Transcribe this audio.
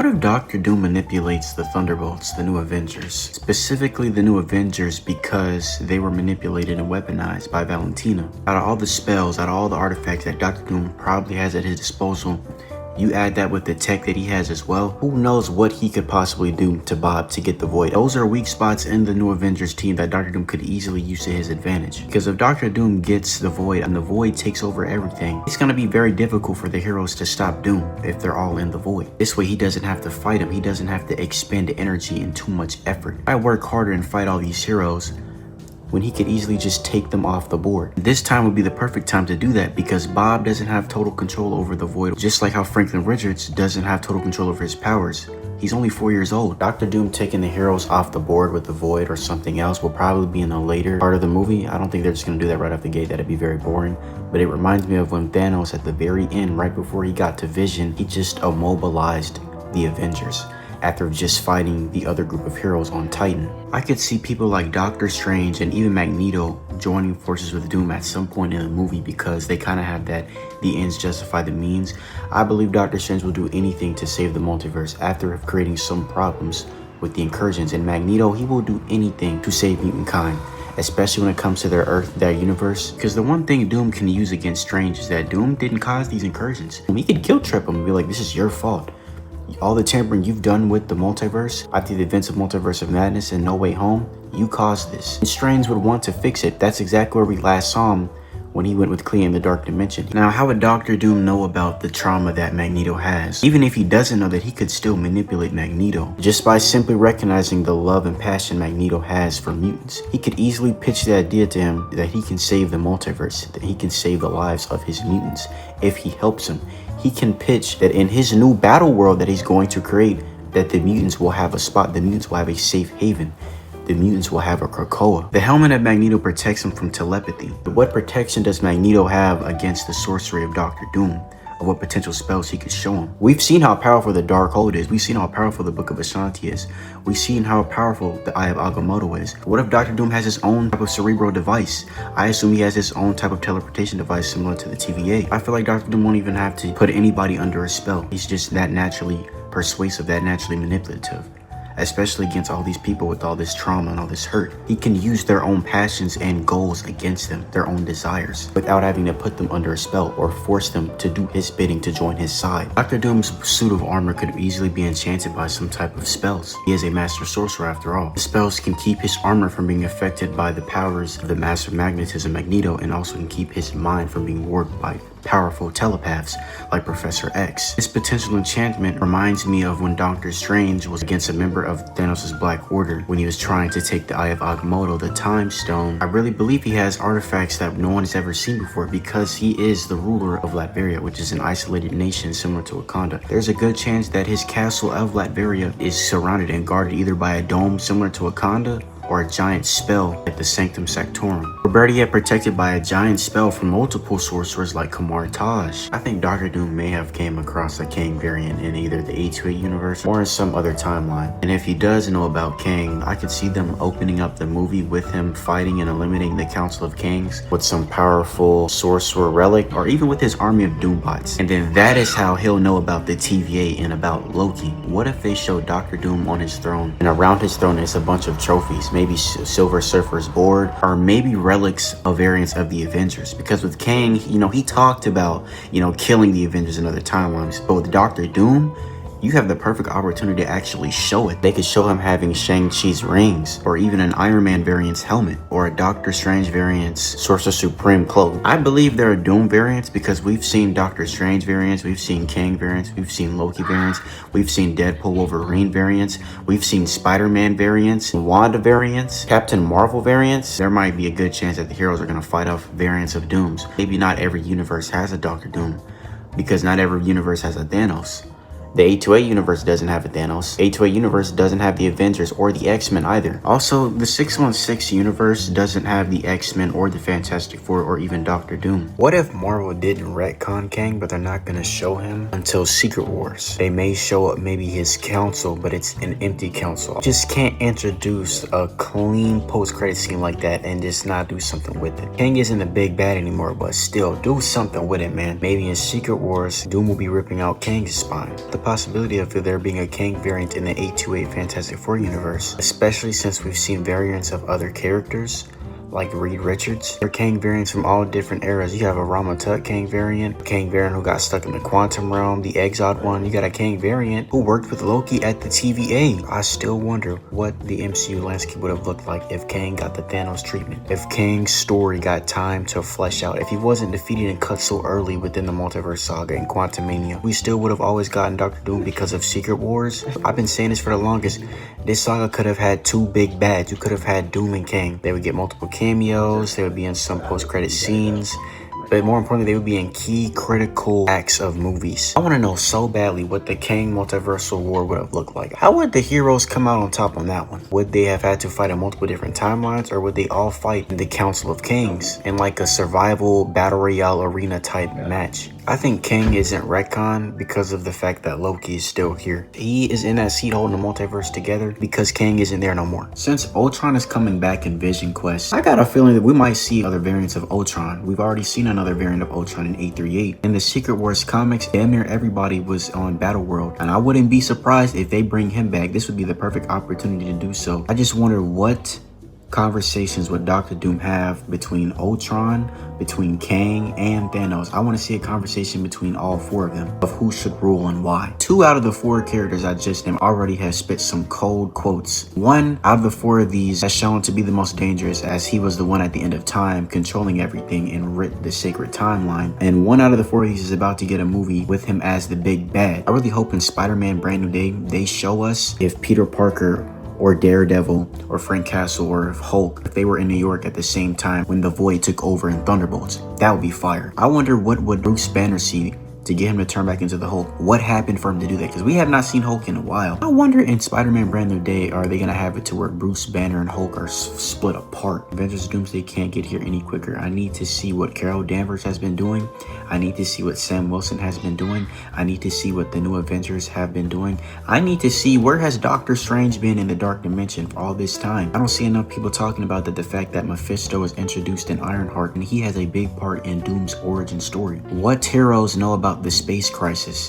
What if Dr. Doom manipulates the Thunderbolts, the new Avengers? Specifically the new Avengers because they were manipulated and weaponized by Valentina. Out of all the spells, out of all the artifacts that Dr. Doom probably has at his disposal, you add that with the tech that he has as well, who knows what he could possibly do to Bob to get the Void. Those are weak spots in the new Avengers team that Dr. Doom could easily use to his advantage. Because if Dr. Doom gets the Void and the Void takes over everything, it's going to be very difficult for the heroes to stop Doom if they're all in the Void. This way he doesn't have to fight him, he doesn't have to expend energy and too much effort. I work harder and fight all these heroes when he could easily just take them off the board. This time would be the perfect time to do that because Bob doesn't have total control over the Void, just like how Franklin Richards doesn't have total control over his powers. He's only 4 years old. Dr. Doom taking the heroes off the board with the Void or something else will probably be in a later part of the movie. I don't think they're just gonna do that right off the gate. That'd be very boring. But it reminds me of when Thanos at the very end, right before he got to Vision, he just immobilized the Avengers after just fighting the other group of heroes on Titan. I could see people like Doctor Strange and even Magneto joining forces with Doom at some point in the movie because they kind of have that the ends justify the means. I believe Doctor Strange will do anything to save the multiverse after creating some problems with the incursions, and Magneto, he will do anything to save mutant kind, especially when it comes to their Earth, their universe. Because the one thing Doom can use against Strange is that Doom didn't cause these incursions. He could guilt trip him and be like, this is your fault. All the tampering you've done with the multiverse after the events of Multiverse of Madness and No Way Home, you caused this. And Strange would want to fix it. That's exactly where we last saw him when he went with Clea in the Dark Dimension. Now, how would Dr. Doom know about the trauma that Magneto has? Even if he doesn't know that, he could still manipulate Magneto. Just by simply recognizing the love and passion Magneto has for mutants, he could easily pitch the idea to him that he can save the multiverse, that he can save the lives of his mutants if he helps him. He can pitch that in his new battle world that he's going to create, that the mutants will have a spot, the mutants will have a safe haven. The mutants will have a Krakoa. The helmet of Magneto protects him from telepathy. But what protection does Magneto have against the sorcery of Dr. Doom? Of what potential spells he could show him? We've seen how powerful the Darkhold is. We've seen how powerful the Book of Ashanti is. We've seen how powerful the Eye of Agamotto is. What if Dr. Doom has his own type of cerebral device? I assume he has his own type of teleportation device similar to the TVA. I feel like Dr. Doom won't even have to put anybody under a spell. He's just that naturally persuasive, that naturally manipulative. Especially against all these people with all this trauma and all this hurt. He can use their own passions and goals against them, their own desires, without having to put them under a spell or force them to do his bidding to join his side. Dr. Doom's suit of armor could easily be enchanted by some type of spells. He is a master sorcerer after all. The spells can keep his armor from being affected by the powers of the master magnetism Magneto, and also can keep his mind from being warped by powerful telepaths like Professor X. This potential enchantment reminds me of when Doctor Strange was against a member of Thanos' Black Order when he was trying to take the Eye of Agamotto, the Time Stone. I really believe he has artifacts that no one has ever seen before because he is the ruler of Latveria, which is an isolated nation similar to Wakanda. There's a good chance that his castle of Latveria is surrounded and guarded either by a dome similar to Wakanda or a giant spell at the Sanctum Sanctorum. We're better yet protected by a giant spell from multiple sorcerers like Kamar Taj. I think Dr. Doom may have came across a Kang variant in either the A28 universe or in some other timeline. And if he does know about Kang, I could see them opening up the movie with him fighting and eliminating the Council of Kangs with some powerful sorcerer relic or even with his army of Doombots. And then that is how he'll know about the TVA and about Loki. What if they show Dr. Doom on his throne and around his throne is a bunch of trophies? Maybe Silver Surfer's board, or maybe relics of variants of the Avengers. Because with Kang, he talked about, killing the Avengers in other timelines. But with Dr. Doom, you have the perfect opportunity to actually show it. They could show him having Shang-Chi's rings, or even an Iron Man variant's helmet, or a Doctor Strange variant's Sorcerer Supreme cloak. I believe there are Doom variants because we've seen Doctor Strange variants, we've seen Kang variants, we've seen Loki variants, we've seen Deadpool Wolverine variants, we've seen Spider-Man variants, Wanda variants, Captain Marvel variants. There might be a good chance that the heroes are going to fight off variants of Dooms. Maybe not every universe has a Dr. Doom, because not every universe has a Thanos. The A28 universe doesn't have a Thanos. A28 universe doesn't have the Avengers or the X-Men either. Also, the 616 universe doesn't have the X-Men or the Fantastic Four or even Dr. Doom. What if Marvel didn't retcon Kang, but they're not gonna show him until Secret Wars? They may show up maybe his council, but it's an empty council. Just can't introduce a clean post-credit scene like that and just not do something with it. Kang isn't a big bad anymore, but still, do something with it, man. Maybe in Secret Wars, Doom will be ripping out Kang's spine. The possibility of there being a Kang variant in the 828 Fantastic Four universe, especially since we've seen variants of other characters like Reed Richards. There are Kang variants from all different eras. You have a Rama Tut Kang variant, who got stuck in the quantum realm, the Exiled one. You got a Kang variant who worked with Loki at the TVA. I still wonder what the MCU landscape would have looked like if Kang got the Thanos treatment, if Kang's story got time to flesh out, if he wasn't defeated and cut so early within the multiverse saga in Quantumania. We still would have always gotten Dr. Doom because of Secret Wars. I've been saying this for the longest. This saga could have had two big bads. You could have had Doom and Kang. They would get multiple cameos, they would be in some post-credit scenes, but more importantly, they would be in key critical acts of movies. I want to know so badly what the Kang multiversal war would have looked like. How would the heroes come out on top on that one? Would they have had to fight in multiple different timelines, or would they all fight in the Council of Kangs in like a survival battle royale arena type match? I think Kang isn't retcon because of the fact that Loki is still here. He is in that seat holding the multiverse together because Kang isn't there no more. Since Ultron is coming back in Vision Quest, I got a feeling that we might see other variants of Ultron. We've already seen another variant of Ultron in 838. In the Secret Wars comics, damn near everybody was on Battleworld, and I wouldn't be surprised if they bring him back. This would be the perfect opportunity to do so. I just wonder what conversations would Dr. Doom have between Ultron, between Kang, and Thanos. I want to see a conversation between all four of them of who should rule and why. 2 out of the 4 characters I just named already have spit some cold quotes. 1 out of the 4 of these has shown to be the most dangerous, as he was the one at the end of time controlling everything and writ the sacred timeline. And 1 out of the 4 of these is about to get a movie with him as the big bad. I really hope in Spider-Man Brand New Day they show us if Peter Parker or Daredevil or Frank Castle or Hulk, if they were in New York at the same time when the Void took over in Thunderbolts. That would be fire. I wonder what would Bruce Banner see to get him to turn back into the Hulk. What happened for him to do that? Because we have not seen Hulk in a while. I wonder in Spider-Man Brand New Day, are they going to have it to where Bruce Banner and Hulk are split apart? Avengers Doomsday can't get here any quicker. I need to see what Carol Danvers has been doing. I need to see what Sam Wilson has been doing. I need to see what the new Avengers have been doing. I need to see where has Doctor Strange been in the Dark Dimension for all this time. I don't see enough people talking about the fact that Mephisto is introduced in Ironheart and he has a big part in Doom's origin story. What heroes know about the space crisis?